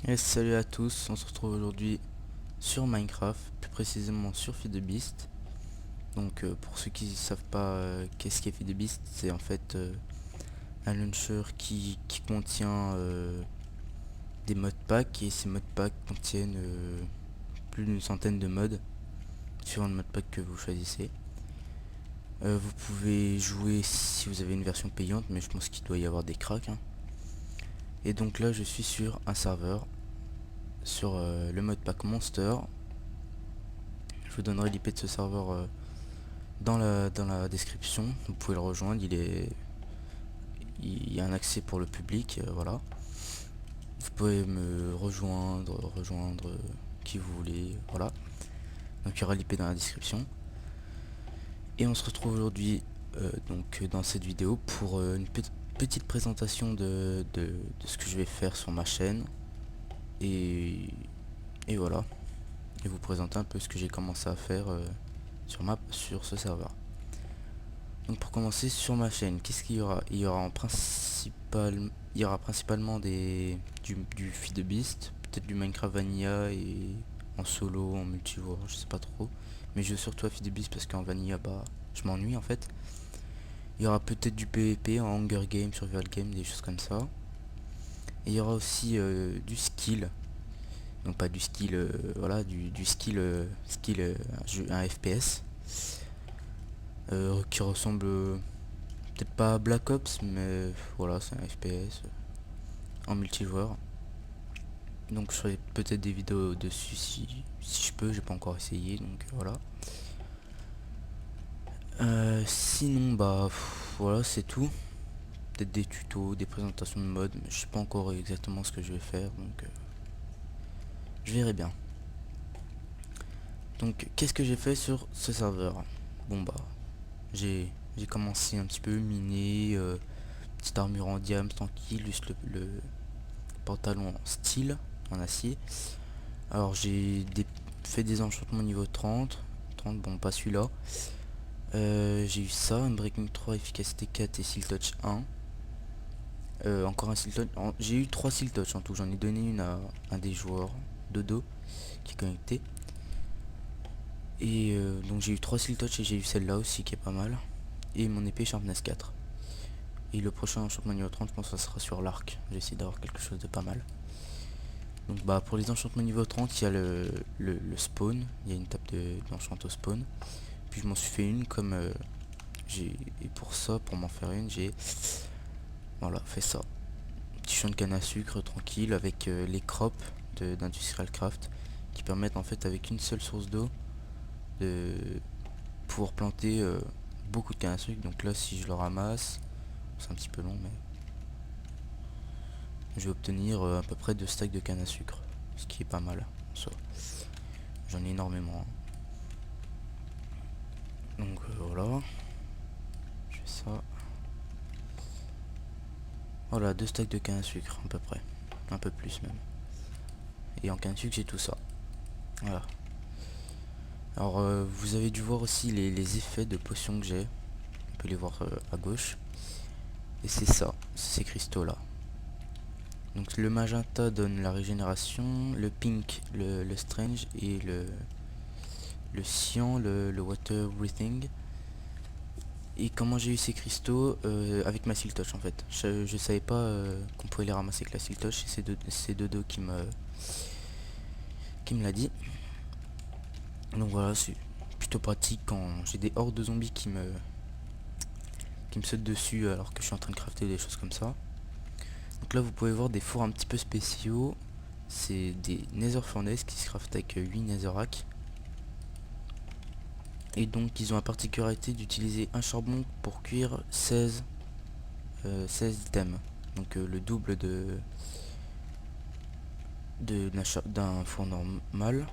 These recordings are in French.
Et salut à tous, on se retrouve aujourd'hui sur Minecraft, plus précisément sur FeedTheBeast. Donc pour ceux qui ne savent pas qu'est-ce qu'est FeedTheBeast, c'est en fait un launcher qui contient des modpacks, et ces modpacks contiennent plus d'une centaine de mods, suivant le modpack que vous choisissez. Vous pouvez jouer si vous avez une version payante, mais je pense qu'il doit y avoir des cracks, hein. Et donc là je suis sur un serveur, sur le modpack Monster. Je vous donnerai l'IP de ce serveur dans la description. Vous pouvez le rejoindre, il y a un accès pour le public, voilà. Vous pouvez me rejoindre qui vous voulez, voilà. Donc il y aura l'IP dans la description. Et on se retrouve aujourd'hui donc dans cette vidéo pour une petite présentation de ce que je vais faire sur ma chaîne. Et voilà. Et vous présenter un peu ce que j'ai commencé à faire sur ce serveur. Donc pour commencer, sur ma chaîne, qu'est-ce qu'il y aura? Il y aura principalement du FeedTheBeast, peut-être du Minecraft Vanilla et en solo, en multijoueur, je sais pas trop. Mais je joue surtout à FeedTheBeast parce qu'en Vanilla, bah, je m'ennuie en fait. Il y aura peut-être du PvP en Hunger Game, Survival Game, des choses comme ça. Et il y aura aussi du skill. Donc pas du skill, voilà, du skill, un FPS. Qui ressemble peut-être pas à Black Ops, mais voilà, c'est un FPS en multijoueur. Donc je ferai peut-être des vidéos dessus si je peux, j'ai pas encore essayé, donc voilà. Sinon bah voilà, c'est tout. Peut-être des tutos, des présentations de mode, mais je sais pas encore exactement ce que je vais faire, donc je verrai bien. Donc qu'est-ce que j'ai fait sur ce serveur? Bon bah j'ai commencé un petit peu miner, petite armure en diamant tranquille, juste le pantalon en style, en acier. Alors j'ai fait des enchantements niveau 30, bon pas celui-là. J'ai eu ça, un breaking 3, efficacité 4 et seal touch 1. Encore un seal touch, j'ai eu 3 seal touch en tout, j'en ai donné une à un des joueurs, Dodo, qui est connecté. Et donc j'ai eu 3 seal touch et j'ai eu celle-là aussi qui est pas mal. Et mon épée sharpness 4. Et le prochain enchantement niveau 30, je pense que ça sera sur l'arc. J'essaie d'avoir quelque chose de pas mal. Donc bah pour les enchantements niveau 30, il y a le spawn. Il y a une table d'enchant au spawn. Puis je m'en suis fait une comme et pour ça, pour m'en faire une, j'ai voilà fait ça. Petit champ de canne à sucre tranquille avec les crops d'Industrial Craft qui permettent en fait avec une seule source d'eau de pouvoir planter beaucoup de canne à sucre. Donc là si je le ramasse, c'est un petit peu long mais je vais obtenir à peu près 2 stacks de canne à sucre, ce qui est pas mal en soi. J'en ai énormément, hein. Donc voilà, je fais ça. Voilà, 2 stacks de canne à sucre à peu près, un peu plus même. Et en canne à sucre j'ai tout ça. Voilà. Alors vous avez dû voir aussi les effets de potions que j'ai. On peut les voir à gauche. Et c'est ça, ces cristaux là. Donc le magenta donne la régénération, le pink le strange et le cyan le water breathing. Et comment j'ai eu ces cristaux? Avec ma seal touch en fait. Je savais pas qu'on pouvait les ramasser avec la seal touch, et c'est Dodo qui me l'a dit. Donc voilà, c'est plutôt pratique quand j'ai des hordes de zombies qui me sautent dessus alors que je suis en train de crafter des choses comme ça. Donc là vous pouvez voir des fours un petit peu spéciaux. C'est des nether furnace qui se craftent avec 8 netherrack. Et donc ils ont la particularité d'utiliser un charbon pour cuire 16 items. Donc le double d'un four normal.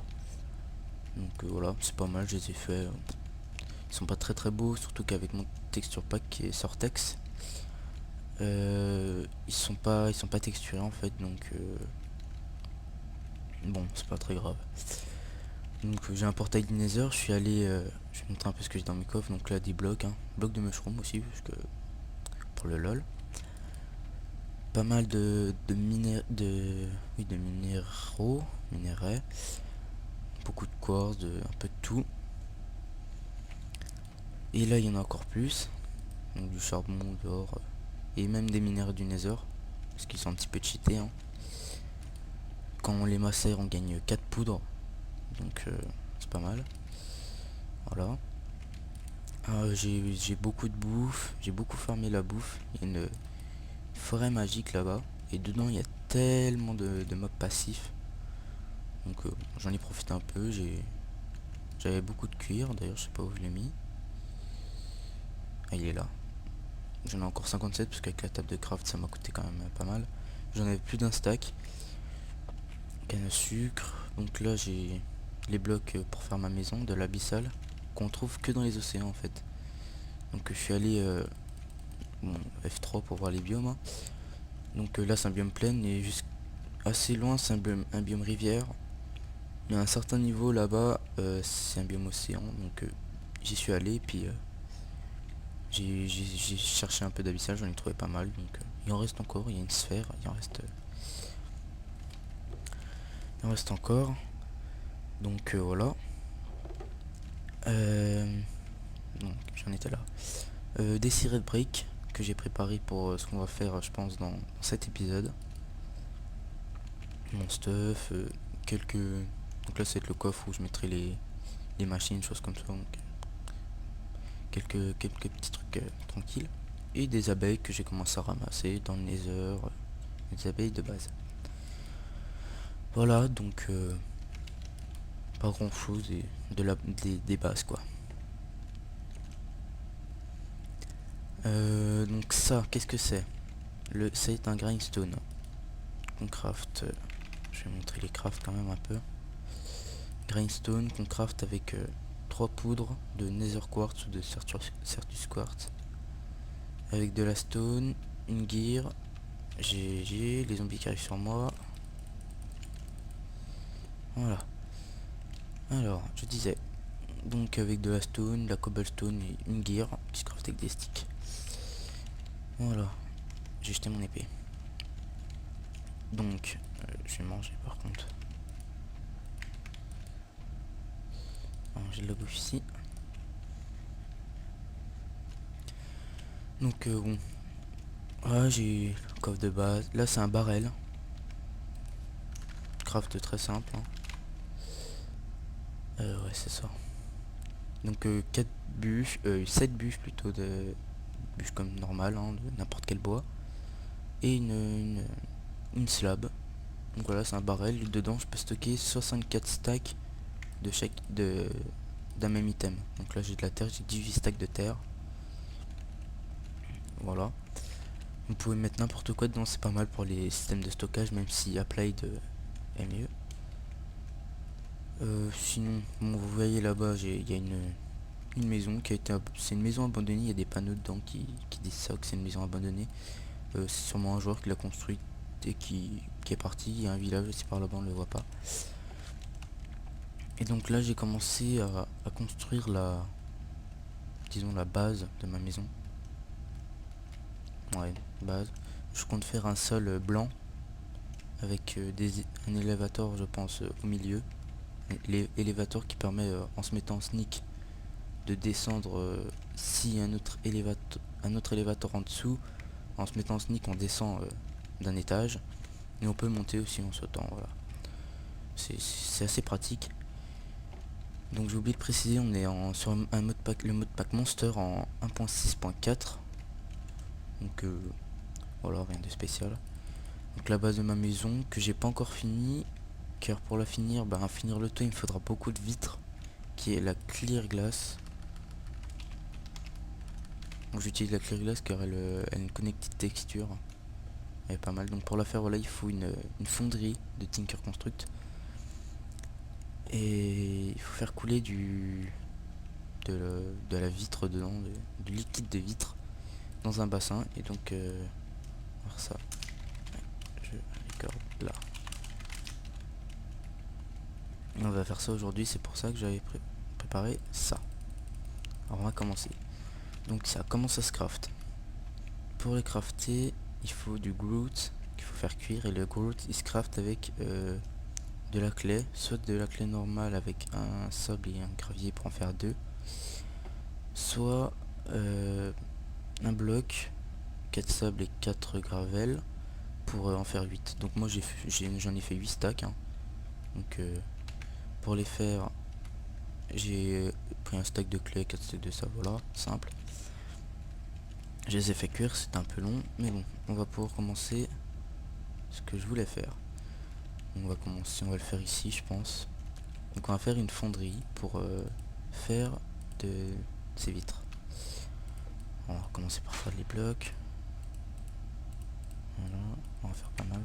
Donc voilà, c'est pas mal, je les ai fait. Ils sont pas très beaux, surtout qu'avec mon texture pack qui est Sortex, ils sont pas texturés en fait, donc bon, c'est pas très grave. Donc j'ai un portail du Nether, je suis allé, je vais montrer un peu ce que j'ai dans mes coffres. Donc là des blocs, hein, blocs de mushroom aussi, parce que pour le lol. pas mal oui, de minerais, beaucoup de quartz, un peu de tout. Et là il y en a encore plus, donc du charbon, d'or, et même des minerais du nether, parce qu'ils sont un petit peu cheatés, hein. Quand on les macère on gagne 4 poudres, donc c'est pas mal. Voilà. J'ai beaucoup de bouffe, j'ai beaucoup farmé la bouffe. Il y a une forêt magique là-bas, et dedans il y a tellement de mobs passifs, donc j'en ai profité un peu. J'avais beaucoup de cuir, d'ailleurs je sais pas où je l'ai mis. Ah, il est là. J'en ai encore 57 parce qu'avec la table de craft ça m'a coûté quand même pas mal. J'en avais plus d'un stack. Canne à sucre. Donc là j'ai les blocs pour faire ma maison, de l'abyssal, qu'on trouve que dans les océans en fait. Donc je suis allé bon, F3 pour voir les biomes, hein. Donc là c'est un biome plaine, et juste assez loin c'est un biome rivière. Mais à un certain niveau là-bas c'est un biome océan. Donc j'y suis allé, puis j'ai cherché un peu d'abyssal, j'en ai trouvé pas mal. Donc il en reste encore, il y a une sphère, il en reste encore. Donc voilà. Donc j'en étais là. Des cirés de briques que j'ai préparé pour ce qu'on va faire, je pense, dans cet épisode. Mon stuff, quelques... Donc là c'est le coffre où je mettrai les machines, choses comme ça. Donc quelques petits trucs tranquilles. Et des abeilles que j'ai commencé à ramasser dans le nether, des abeilles de base. Voilà, donc pas grand chose, et des bases quoi. Donc ça, qu'est-ce que c'est? C'est un grindstone qu'on craft. Je vais montrer les crafts quand même un peu. Grindstone qu'on craft avec 3 poudres de nether quartz ou de certus quartz, avec de la stone, une gear. J'ai les zombies qui arrivent sur moi. Voilà. Alors, je disais, donc avec de la stone, de la cobblestone et une gear qui se craft avec des sticks. Voilà. J'ai jeté mon épée. Donc, je vais manger par contre. J'ai de la bouffe ici. Donc bon. Ah, j'ai le coffre de base. Là c'est un barrel. Craft très simple, hein. Ouais c'est ça. Donc 4 bûches, 7 bûches plutôt, de bûches comme normal, hein, de n'importe quel bois. Et une slab. Donc voilà, c'est un barrel. Dedans je peux stocker 64 stacks de d'un même item. Donc là j'ai de la terre, j'ai 18 stacks de terre. Voilà. Vous pouvez mettre n'importe quoi dedans, c'est pas mal pour les systèmes de stockage, même si Applied est mieux. Sinon, bon, vous voyez là-bas, il y a une maison qui a été... C'est une maison abandonnée, il y a des panneaux dedans qui disent ça, que c'est une maison abandonnée. C'est sûrement un joueur qui l'a construite et qui est parti. Il y a un village aussi par là-bas, on le voit pas. Et donc là, j'ai commencé à construire disons la base de ma maison. Ouais, base. Je compte faire un sol blanc avec un élévateur, je pense, au milieu. L'élévateur qui permet, en se mettant en sneak, de descendre si un autre élévateur en dessous. En se mettant en sneak, on descend d'un étage, et on peut monter aussi en sautant. Voilà, c'est assez pratique. Donc j'ai oublié de préciser, on est sur un mode pack, le mode pack monster en 1.6.4. Donc voilà, rien de spécial. Donc la base de ma maison que j'ai pas encore fini, car pour la finir, finir le toit, il me faudra beaucoup de vitres, qui est la clear glass. Donc j'utilise la clear glass car elle a une connected texture, elle est pas mal. Donc pour la faire, voilà, il faut une fonderie de Tinker Construct, et il faut faire couler de la vitre dedans, du liquide de vitre dans un bassin. Et donc voir ça, je regarde là. On va faire ça aujourd'hui, c'est pour ça que j'avais préparé ça. Alors on va commencer. Donc ça commence à se craft. Pour les crafter, il faut du grout qu'il faut faire cuire, et le grout il se craft avec de la clé, soit de la clé normale avec un sable et un gravier pour en faire 2, soit un bloc, 4 sable et 4 gravel pour en faire 8. Donc moi j'en ai fait 8 stacks, hein. Donc pour les faire, j'ai pris un stack de clés, 4 stacks de ça, voilà, simple. Je les ai fait cuire, c'était un peu long, mais bon, on va pouvoir commencer ce que je voulais faire. On va commencer, on va le faire ici, je pense. Donc on va faire une fonderie pour faire de ces vitres. On va commencer par faire les blocs. Voilà, on va faire pas mal.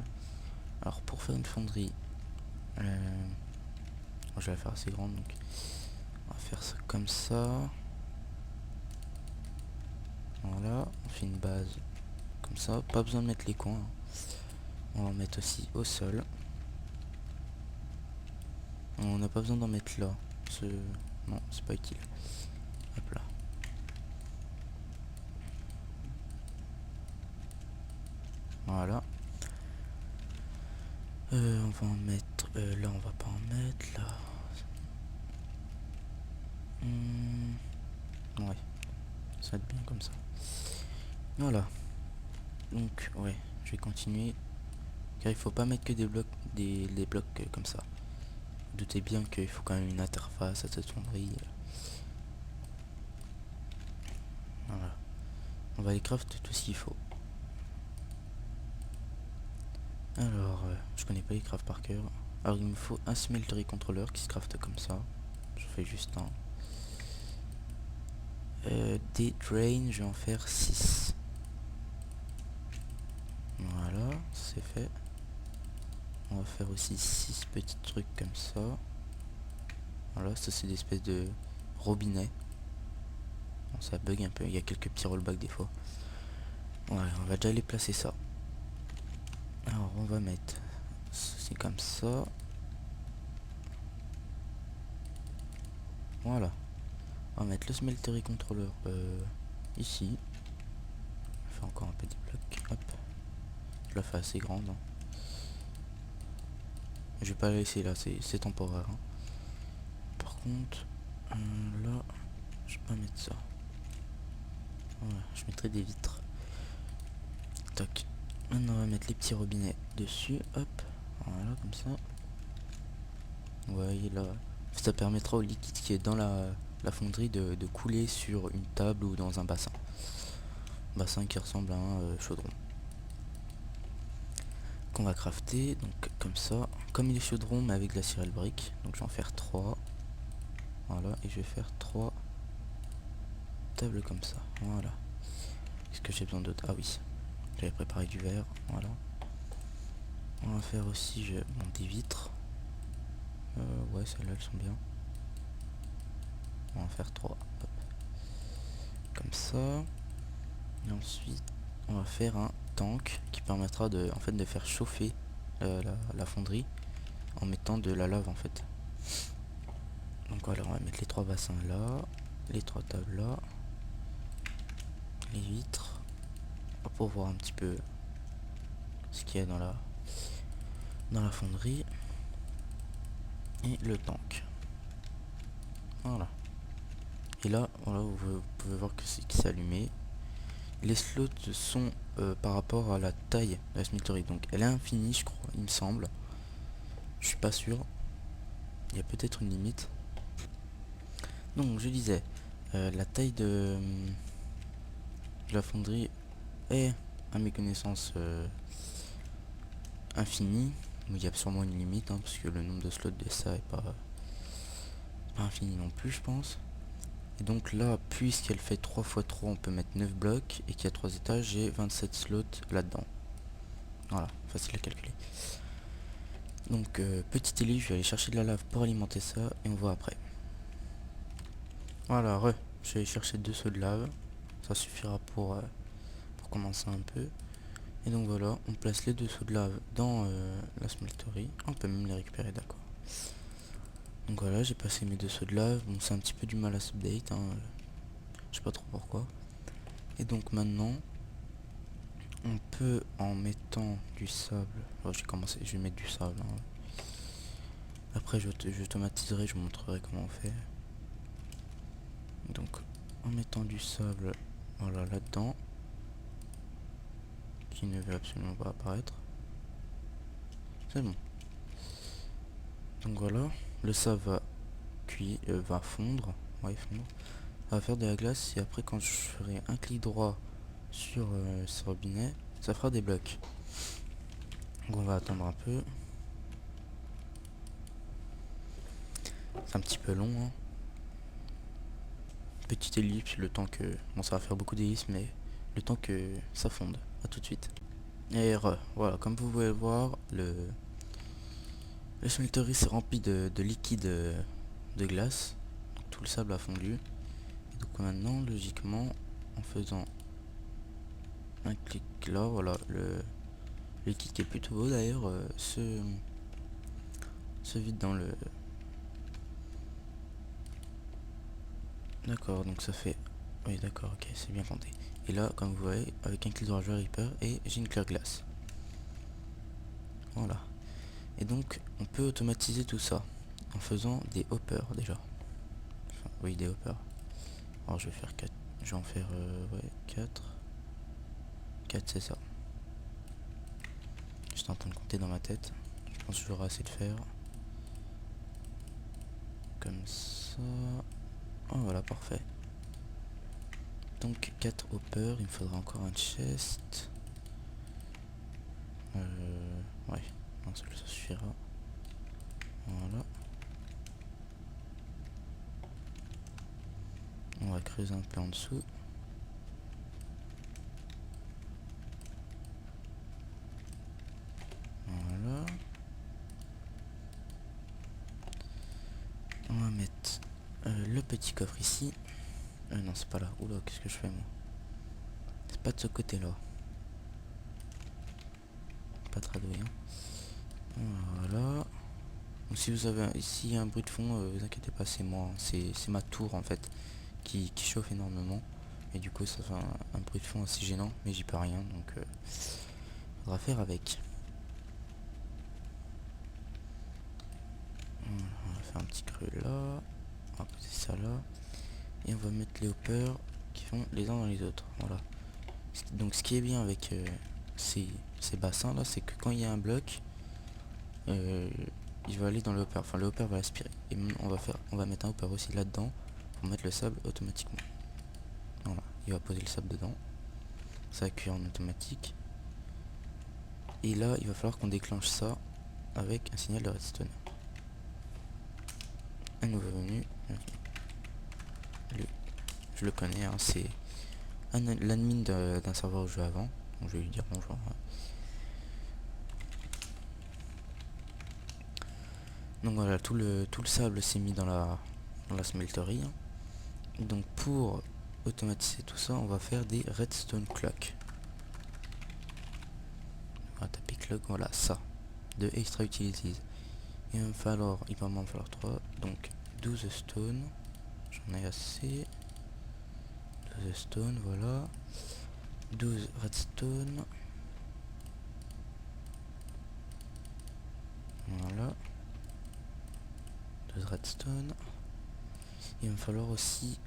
Alors pour faire une fonderie, je vais la faire assez grande, donc on va faire ça comme ça. Voilà, on fait une base comme ça, pas besoin de mettre les coins. On va en mettre aussi au sol. On n'a pas besoin d'en mettre là. Non, c'est pas utile. Hop là. Voilà. On va en mettre... là, on va pas en mettre. Là. Ouais. Ça va être bien comme ça. Voilà. Donc, ouais. Je vais continuer. Car il faut pas mettre que des blocs, des blocs comme ça. Doutez bien qu'il faut quand même une interface à cette fonderie. Voilà. On va les craft tout ce qu'il faut. Alors, je connais pas les craft par cœur. Alors il me faut un smeltery controller qui se crafte comme ça. Je fais juste un. Des drains, je vais en faire 6. Voilà, c'est fait. On va faire aussi 6 petits trucs comme ça. Voilà, ça c'est des espèces de robinets. Bon, ça bug un peu, il y a quelques petits rollbacks des fois. Voilà, on va déjà les placer ça. Alors on va mettre ceci comme ça. Voilà. On va mettre le smeltery controller ici. On va faire encore un petit bloc. Hop. Je la fais assez grande. Hein. Je vais pas la laisser là, c'est temporaire. Hein. Par contre, là, je vais pas mettre ça. Voilà, je mettrai des vitres. Tac. Maintenant on va mettre les petits robinets dessus. Hop. Voilà, comme ça. Vous voyez là. Ça permettra au liquide qui est dans la fonderie de couler sur une table ou dans un bassin. Bassin qui ressemble à un chaudron. Qu'on va crafter, donc comme ça. Comme il est chaudron mais avec de la cyrelle brique. Donc je vais en faire 3. Voilà, et je vais faire 3 tables comme ça. Voilà. Est-ce que j'ai besoin d'autre? Ah oui. J'avais préparé du verre. Voilà. On va faire aussi des vitres. Ouais, celles-là elles sont bien. On va en faire 3. Hop. Comme ça. Et ensuite, on va faire un tank qui permettra de faire chauffer la fonderie en mettant de la lave en fait. Donc voilà, on va mettre les 3 bassins là, les 3 tables là, les vitres, pour voir un petit peu ce qu'il y a dans la fonderie, et le tank. Voilà. Et là, voilà, vous pouvez voir que c'est allumé. Les slots sont par rapport à la taille de la smeltery, donc elle est infinie je crois, il me semble. Je suis pas sûr. Il y a peut-être une limite. Donc je disais, la taille de la fonderie est à mes connaissances infinie. Il y a sûrement une limite, hein, parce que le nombre de slots de ça est pas infini non plus je pense. Et donc là, puisqu'elle fait 3 x 3, on peut mettre 9 blocs et qu'il y a 3 étages, j'ai 27 slots là-dedans. Voilà, facile à calculer. Donc petit élu, je vais aller chercher de la lave pour alimenter ça et on voit après. Voilà, je vais aller chercher 2 seaux de lave. Ça suffira pour commencer un peu. Et donc voilà, on place les 2 seaux de lave dans la smeltery. On peut même les récupérer, d'accord. Donc voilà, j'ai passé mes 2 seaux de lave. Bon, c'est un petit peu du mal à s'update, hein. Je sais pas trop pourquoi. Et donc maintenant, On peut, en mettant du sable, oh, je vais mettre du sable, hein. Après j'automatiserai, je vous montrerai comment on fait. Donc en mettant du sable, voilà, là-dedans, qui ne veut absolument pas apparaître. C'est bon. Donc voilà, le sable va va fondre, ouais, fondre. Ça va faire de la glace et après quand je ferai un clic droit sur ce robinet, ça fera des blocs. Donc on va attendre un peu. C'est un petit peu long, hein. Petite ellipse, le temps que... Bon, ça va faire beaucoup d'ellipses, mais le temps que ça fonde. À tout de suite. Et voilà, comme vous pouvez le voir, le smeltery s'est rempli de liquide de glace. Donc, tout le sable a fondu. Et donc maintenant, logiquement, en faisant un clic là, voilà, le liquide qui est plutôt beau d'ailleurs, se vide dans le... D'accord, donc ça fait... Oui, d'accord, ok, c'est bien compté. Et là, comme vous voyez, avec un clic droit, je récupère et j'ai une clear glace. Voilà. Et donc, on peut automatiser tout ça en faisant des hoppers déjà. Enfin, oui, des hoppers. Alors, je vais faire 4. Je vais en faire ouais, 4. 4, c'est ça. J'étais en train de compter dans ma tête. Je pense que j'aurai assez de faire. Comme ça. Oh, voilà, parfait. Donc 4 hoppers, il me faudra encore un chest. Ouais, non, ça suffira. Voilà. On va creuser un peu en dessous. Voilà. On va mettre le petit coffre ici. Non, c'est pas là. Oula, qu'est-ce que je fais moi? C'est pas de ce côté-là. Pas tradouille, hein. Voilà. Donc si vous avez ici un bruit de fond, vous inquiétez pas, c'est moi. C'est ma tour en fait qui chauffe énormément. Et du coup ça fait un bruit de fond assez gênant, mais j'y peux rien, donc faudra faire avec. Voilà, on va faire un petit creux là. On va poser ça là. Et on va mettre les hoppers qui vont les uns dans les autres. Voilà. Donc ce qui est bien avec ces bassins là, c'est que quand il y a un bloc, il va aller dans le hopper, enfin le hopper va aspirer. Et on va mettre un hopper aussi là-dedans pour mettre le sable automatiquement. Voilà, il va poser le sable dedans. Ça va cuire en automatique. Et là, il va falloir qu'on déclenche ça avec un signal de redstone. Un nouveau venu. Je le connais, hein, c'est l'admin d'un serveur où je jouais avant. Donc je vais lui dire bonjour. Donc voilà, tout le sable s'est mis dans la smeltery. Donc pour automatiser tout ça, on va faire des redstone clock. On va taper clock, voilà ça, de extra utilities. Il va m'en falloir 3, donc 12 stone, j'en ai assez. 12 stone, voilà. 12 redstone. Voilà. 12 redstone. Il va me falloir aussi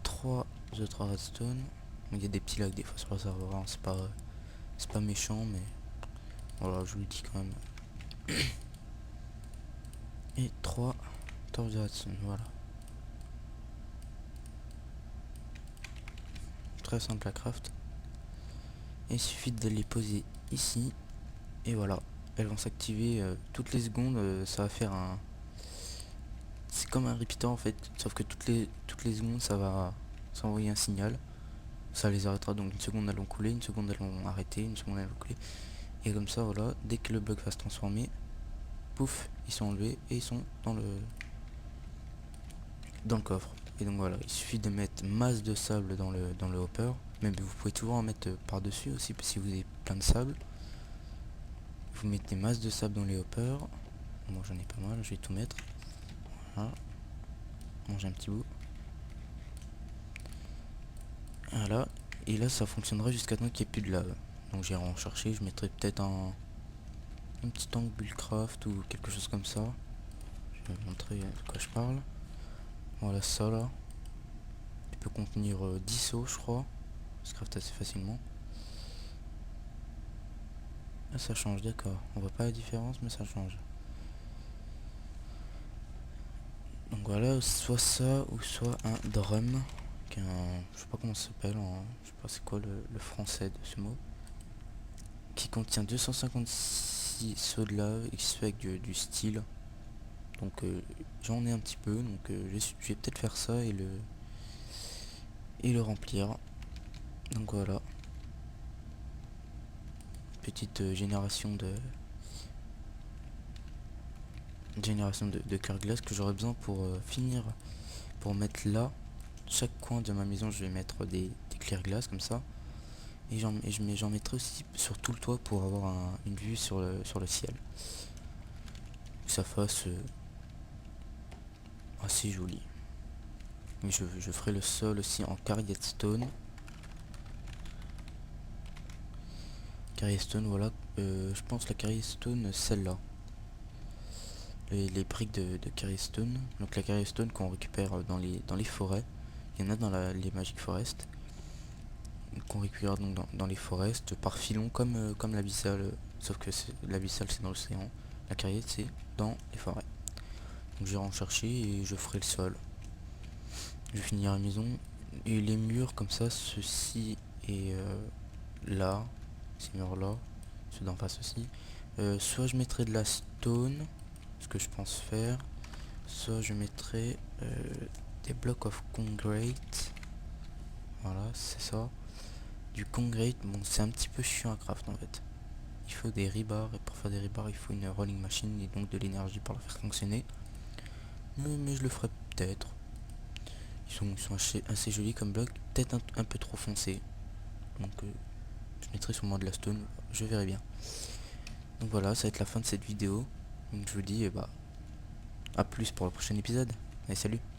3 autres redstone. Il y a des petits lags des fois sur le serveur, hein. C'est pas méchant, mais voilà, je vous le dis quand même. Et 3 torches de redstone, voilà. Très simple à craft. Et il suffit de les poser ici. Et voilà, elles vont s'activer toutes les secondes. Ça va faire un... C'est comme un repeater en fait, sauf que toutes les secondes ça va s'envoyer un signal. Ça les arrêtera, donc une seconde elles vont couler, une seconde elles vont arrêter, une seconde elles vont couler. Et comme ça voilà, dès que le bloc va se transformer, pouf, ils sont enlevés et ils sont dans le coffre. Et donc voilà, il suffit de mettre masse de sable dans le hopper. Même vous pouvez toujours en mettre par dessus aussi si vous avez plein de sable. Vous mettez masse de sable dans les hoppers. Moi j'en ai pas mal, je vais tout mettre. Voilà. Manger un petit bout. Voilà. Et là ça fonctionnera jusqu'à temps qu'il n'y ait plus de lave. Donc j'irai en chercher, je mettrai peut-être un petit tank bullcraft ou quelque chose comme ça. Je vais vous montrer de quoi je parle. Voilà ça là. Il peut contenir 10 os je crois. Ça se craft assez facilement. Ah, ça change, d'accord. On voit pas la différence mais ça change. Donc voilà, soit ça ou soit un drum. Je sais pas comment ça s'appelle, je sais pas c'est quoi le français de ce mot. Qui contient 256 sauts de lave et qui se fait avec du steel. Donc j'en ai un petit peu, donc je vais peut-être faire ça et le remplir. Donc voilà. Petite génération de cœur glace que j'aurais besoin pour finir, pour mettre là. Chaque coin de ma maison je vais mettre des clairs glace comme ça. Et j'en mettrai aussi sur tout le toit pour avoir une vue sur le ciel. Que ça fasse assez joli. Et je ferai le sol aussi en carrière stone. Carrière stone, voilà. Je pense la carrière stone, celle-là. Les briques de carrière stone. Donc la carrière stone qu'on récupère dans les forêts. Il y en a dans les Magic Forest. Qu'on récupère donc dans les forests par filon comme l'abyssal. Sauf que l'abyssal c'est dans l'océan. La carrière c'est dans les forêts. Donc j'irai en chercher et je ferai le sol. Je vais finir la maison. Et les murs comme ça, ceci et là. Ces murs là. Ceux d'en face aussi. Soit je mettrai de la stone. Ce que je pense faire. Soit je mettrai des blocs of concrete. Voilà, c'est ça. Du concrete, bon c'est un petit peu chiant à craft en fait. Il faut des rebars et pour faire des rebars il faut une rolling machine et donc de l'énergie pour la faire fonctionner. Mais je le ferai peut-être. Ils sont assez jolis comme blocs, peut-être un peu trop foncés. Donc je mettrai sûrement de la stone, je verrai bien. Donc voilà, ça va être la fin de cette vidéo. Donc je vous dis à plus pour le prochain épisode. Allez, salut.